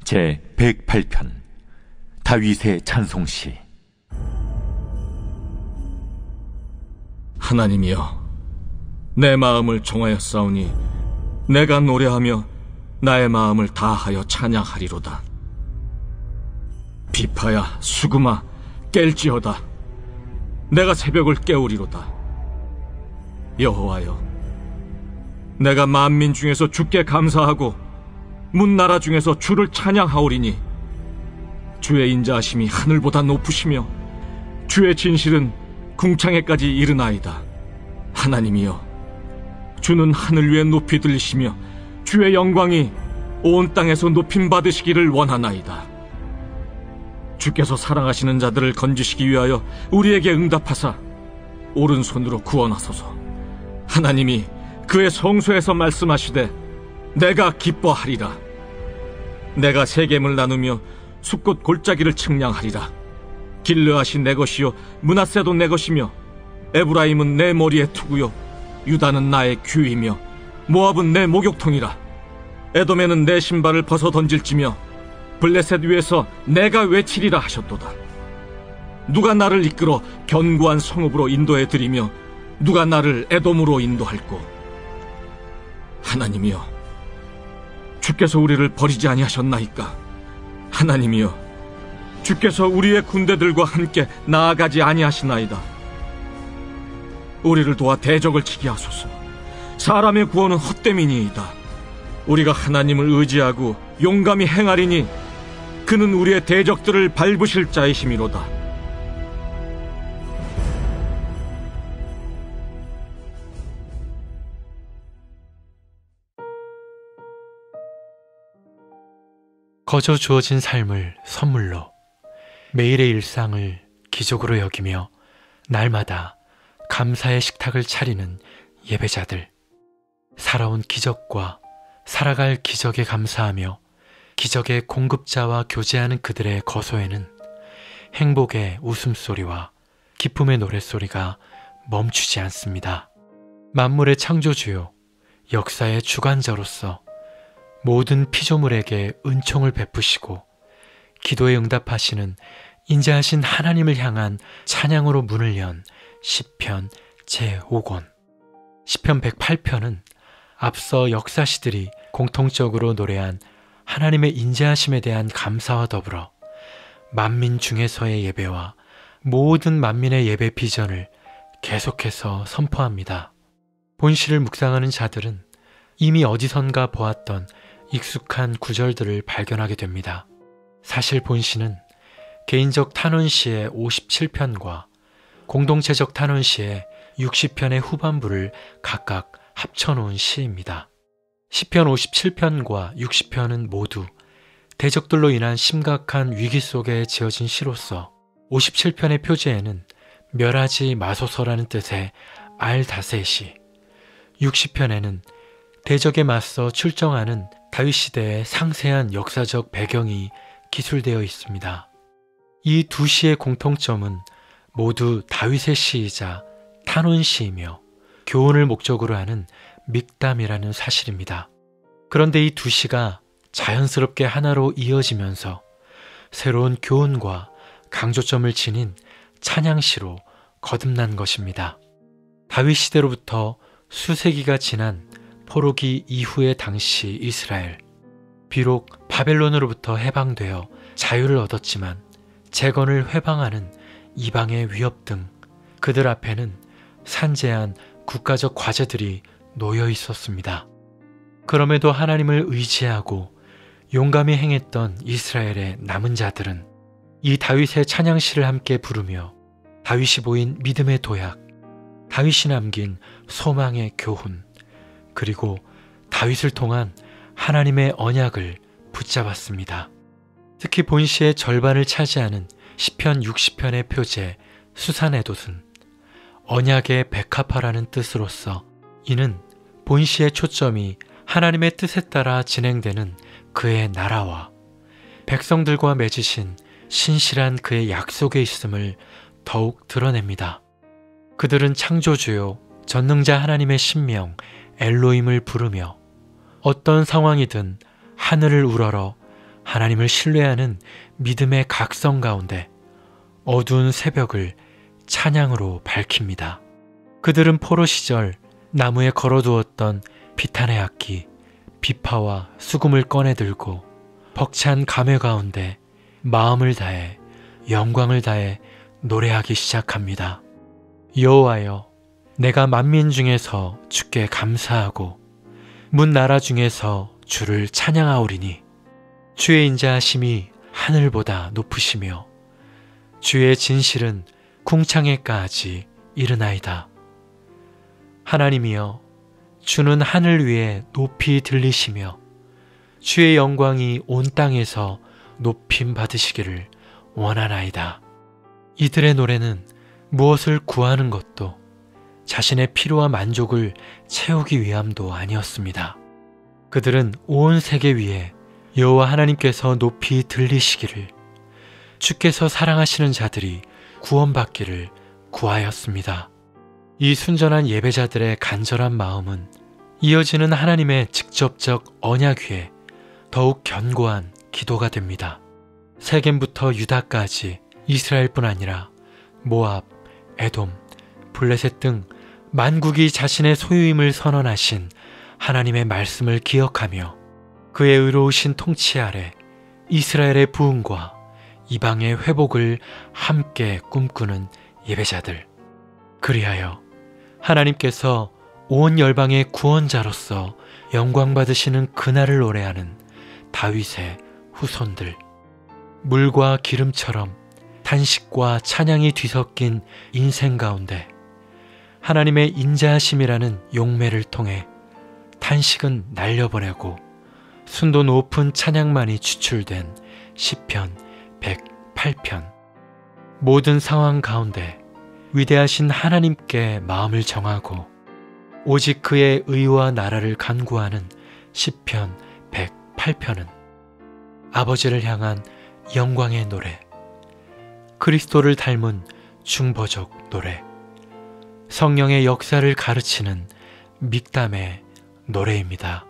제 108편 다윗의 찬송시. 하나님이여, 내 마음을 종하였사오니 내가 노래하며 나의 마음을 다하여 찬양하리로다. 비파야 수금아 깰지어다. 내가 새벽을 깨우리로다. 여호와여, 내가 만민 중에서 주께 감사하고 문나라 중에서 주를 찬양하오리니 주의 인자하심이 하늘보다 높으시며 주의 진실은 궁창에까지 이르나이다. 하나님이여, 주는 하늘 위에 높이 들리시며 주의 영광이 온 땅에서 높임 받으시기를 원하나이다. 주께서 사랑하시는 자들을 건지시기 위하여 우리에게 응답하사 오른손으로 구원하소서. 하나님이 그의 성소에서 말씀하시되 내가 기뻐하리라. 내가 세겜을 나누며 숲곳 골짜기를 측량하리라. 길르앗이 내 것이요 므낫세도 내 것이며 에브라임은 내 머리에 투구요 유다는 나의 규이며 모압은 내 목욕통이라. 에돔에는 내 신발을 벗어 던질지며 블레셋 위에서 내가 외치리라 하셨도다. 누가 나를 이끌어 견고한 성읍으로 인도해 드리며 누가 나를 에돔으로 인도할꼬. 하나님이여, 주께서 우리를 버리지 아니하셨나이까. 하나님이여, 주께서 우리의 군대들과 함께 나아가지 아니하시나이다. 우리를 도와 대적을 치게 하소서. 사람의 구원은 헛됨이니이다. 우리가 하나님을 의지하고 용감히 행하리니 그는 우리의 대적들을 밟으실 자이심이로다. 거저 주어진 삶을 선물로, 매일의 일상을 기적으로 여기며 날마다 감사의 식탁을 차리는 예배자들. 살아온 기적과 살아갈 기적에 감사하며 기적의 공급자와 교제하는 그들의 거소에는 행복의 웃음소리와 기쁨의 노랫소리가 멈추지 않습니다. 만물의 창조주요, 역사의 주관자로서 모든 피조물에게 은총을 베푸시고 기도에 응답하시는 인자하신 하나님을 향한 찬양으로 문을 연 시편 제5권. 시편 108편은 앞서 역사시들이 공통적으로 노래한 하나님의 인자하심에 대한 감사와 더불어 만민 중에서의 예배와 모든 만민의 예배 비전을 계속해서 선포합니다. 본시를 묵상하는 자들은 이미 어디선가 보았던 익숙한 구절들을 발견하게 됩니다. 사실 본시는 개인적 탄원시의 57편과 공동체적 탄원시의 60편의 후반부를 각각 합쳐놓은 시입니다. 시편 57편과 60편은 모두 대적들로 인한 심각한 위기 속에 지어진 시로서 57편의 표제에는 멸하지 마소서라는 뜻의 알다셋이, 60편에는 대적에 맞서 출정하는 다윗 시대의 상세한 역사적 배경이 기술되어 있습니다. 이 두 시의 공통점은 모두 다윗의 시이자 탄원시이며 교훈을 목적으로 하는 믹담이라는 사실입니다. 그런데 이 두 시가 자연스럽게 하나로 이어지면서 새로운 교훈과 강조점을 지닌 찬양시로 거듭난 것입니다. 다윗 시대로부터 수세기가 지난 포로기 이후의 당시 이스라엘, 비록 바벨론으로부터 해방되어 자유를 얻었지만 재건을 회방하는 이방의 위협 등 그들 앞에는 산재한 국가적 과제들이 놓여 있었습니다. 그럼에도 하나님을 의지하고 용감히 행했던 이스라엘의 남은 자들은 이 다윗의 찬양시를 함께 부르며 다윗이 보인 믿음의 도약, 다윗이 남긴 소망의 교훈, 그리고 다윗을 통한 하나님의 언약을 붙잡았습니다. 특히 본시의 절반을 차지하는 시편 60편의 표제 수산에돛은 언약의 백합화라는 뜻으로서 이는 본시의 초점이 하나님의 뜻에 따라 진행되는 그의 나라와 백성들과 맺으신 신실한 그의 약속에 있음을 더욱 드러냅니다. 그들은 창조주요 전능자 하나님의 신명 엘로힘을 부르며 어떤 상황이든 하늘을 우러러 하나님을 신뢰하는 믿음의 각성 가운데 어두운 새벽을 찬양으로 밝힙니다. 그들은 포로 시절 나무에 걸어두었던 비탄의 악기, 비파와 수금을 꺼내 들고 벅찬 감회 가운데 마음을 다해 영광을 다해 노래하기 시작합니다. 여호와여, 내가 만민 중에서 주께 감사하고 문 나라 중에서 주를 찬양하오리니 주의 인자하심이 하늘보다 높으시며 주의 진실은 궁창에까지 이르나이다. 하나님이여, 주는 하늘 위에 높이 들리시며 주의 영광이 온 땅에서 높임 받으시기를 원하나이다. 이들의 노래는 무엇을 구하는 것도 자신의 필요와 만족을 채우기 위함도 아니었습니다. 그들은 온 세계 위에 여호와 하나님께서 높이 들리시기를, 주께서 사랑하시는 자들이 구원받기를 구하였습니다. 이 순전한 예배자들의 간절한 마음은 이어지는 하나님의 직접적 언약 위에 더욱 견고한 기도가 됩니다. 세겜부터 유다까지 이스라엘뿐 아니라 모압, 에돔, 블레셋 등 만국이 자신의 소유임을 선언하신 하나님의 말씀을 기억하며 그의 의로우신 통치 아래 이스라엘의 부흥과 이방의 회복을 함께 꿈꾸는 예배자들. 그리하여 하나님께서 온 열방의 구원자로서 영광 받으시는 그날을 노래하는 다윗의 후손들. 물과 기름처럼 탄식과 찬양이 뒤섞인 인생 가운데 하나님의 인자하심이라는 용매를 통해 탄식은 날려보내고 순도 높은 찬양만이 추출된 시편 108편. 모든 상황 가운데 위대하신 하나님께 마음을 정하고 오직 그의 의와 나라를 간구하는 시편 108편은 아버지를 향한 영광의 노래, 그리스도를 닮은 중보적 노래, 성령의 역사를 가르치는 믹담의 노래입니다.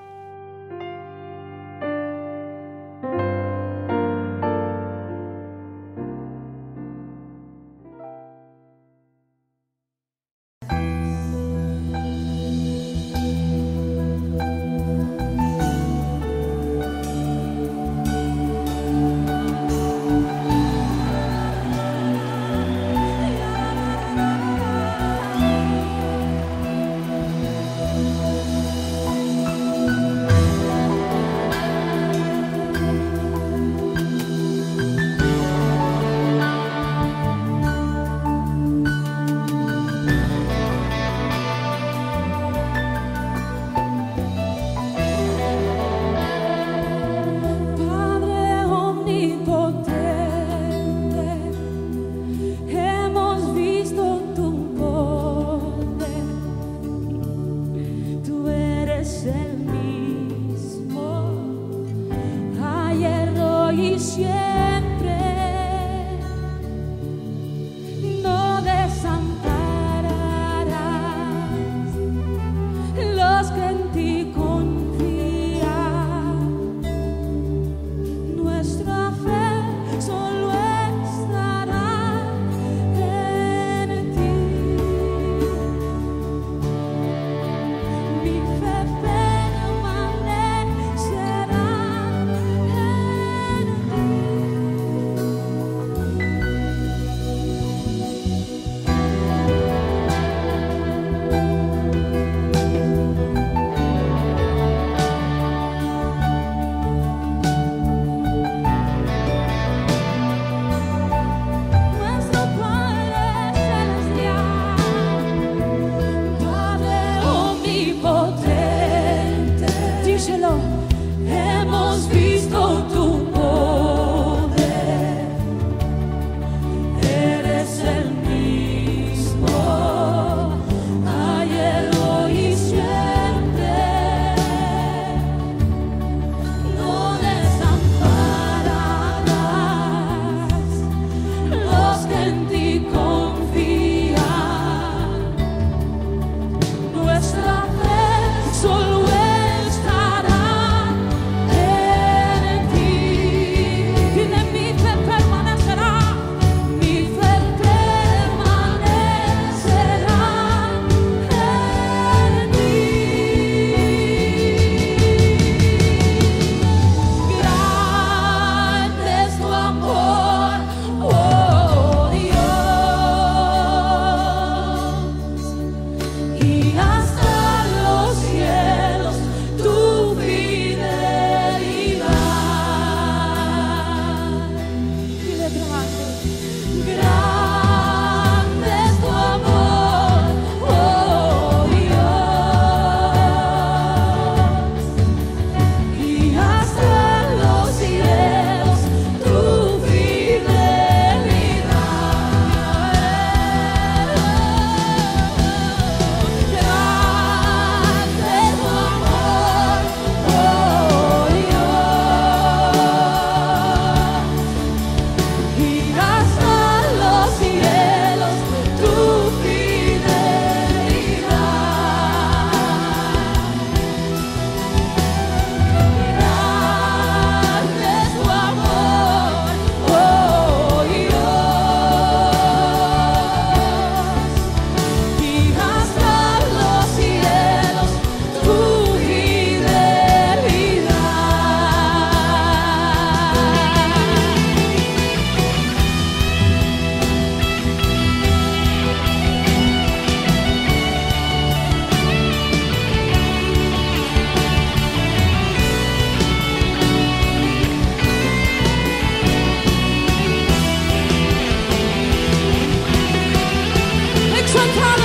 천사